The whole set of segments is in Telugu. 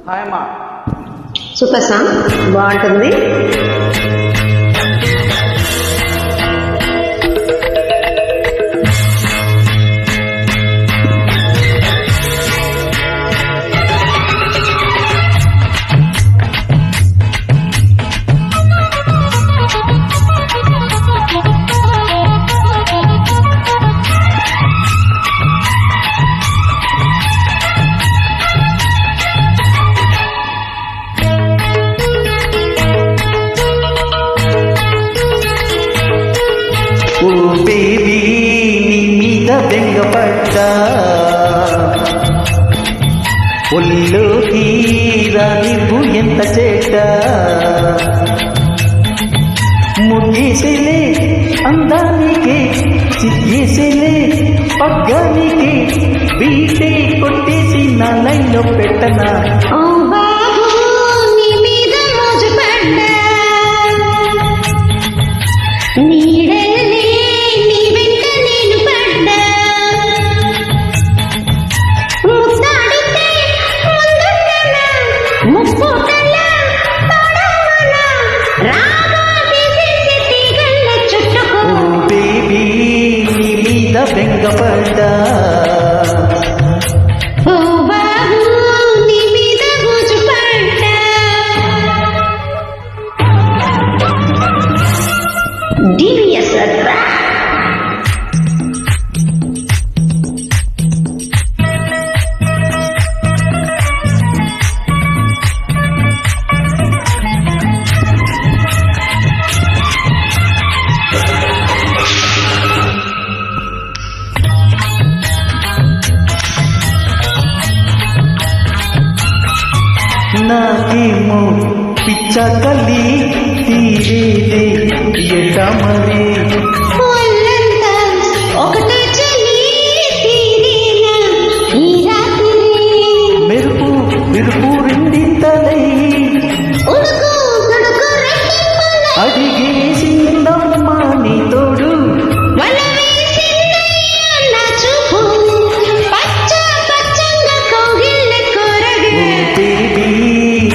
హాయ్ అమ్మా. సూపర్ సాంగ్ బాగుంటుంది. ఓ బేబీ నీ మీద బెంగపడ్డా, ఒళ్ళోకి రానివ్వు ఎంత చేట, ముగ్గేసేలే అందానికి, చిగ్గేసేలే పగ్గానికి, బీటే కొట్టేసి నా లైన్లో పెట్టనా. ఓ బాబు నీ మీద మోజు పడ్డా, నీడల్లే నీ వెంట నేను పడ్డా, ముద్దాడితే ముందుండనా, ముక్కుకల్లా తోడవనా, రాగా తీసేసి తీగల్ల చుట్టుకో. ఓ బేబీ నీ మీద బెంగపడ్డా, ఓ బాబు నీ మీద మోజు పడ్డా. డివిఎస్ అట్రా నాకేమో పిచ్చకలి తీరేదే ఎట మరి. ఒళ్ళంతా ఒకటే చలి తీరేనా ఈ రాత్రి, మెరుపు విరుపు రెండింతలై ఉడుకు తుడుకు రెట్టింపులై, అడిగేసిందమ్మా నీ తోడు. వల వేసిందయ్యా నా చూపు, పచ్చ పచ్చంగా కౌగిళ్ళ కోరగా. ఓ బేబీ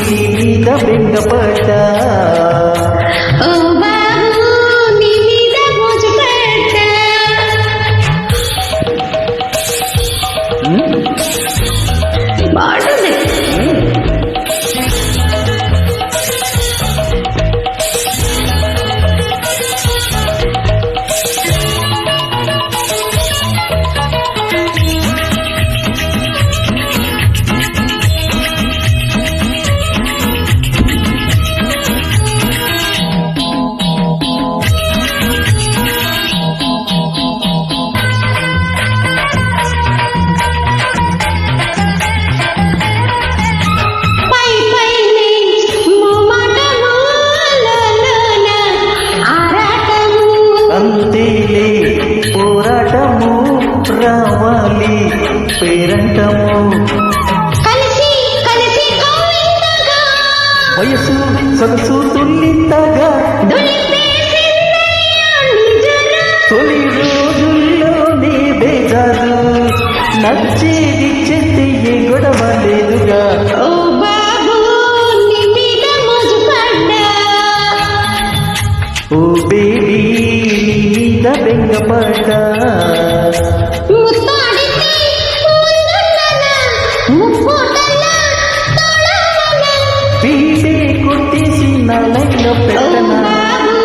నీ మీద బెంగపడ్డా, ఓ బాబు నీ మీద మోజు పడ్డా. బాగుంది. పై పైనే మోమాటము, లోలోన ఆరాటము, అంతేలే పోరాటము, రావాలి పేరంటము. కలిసి కలిసి కౌగిలింతగా, వయసు సొగసు తుల్లింతగా, దులిపేసిందయ్యా నిజరా. తొలి రోజుల్లోనే బేజారు, నచ్చేది చెత్తే ఏ గొడవ లేదుగా. ఓ బాబు నీ మీద మోజు పడ్డా, ఓ బేబీ నీ మీద బెంగపడ్డా, ముత్తాడితే ముందుండనా, ముక్కుకల్లా తోడవనా, బీటే కొట్టేసి నా లైన్లో ఓ పెట్టనా. బాబు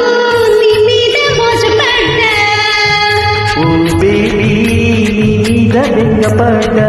నీ మీద మోజు పడ్డా. ఓ బేబీ నీ మీద బెంగపడ్డా.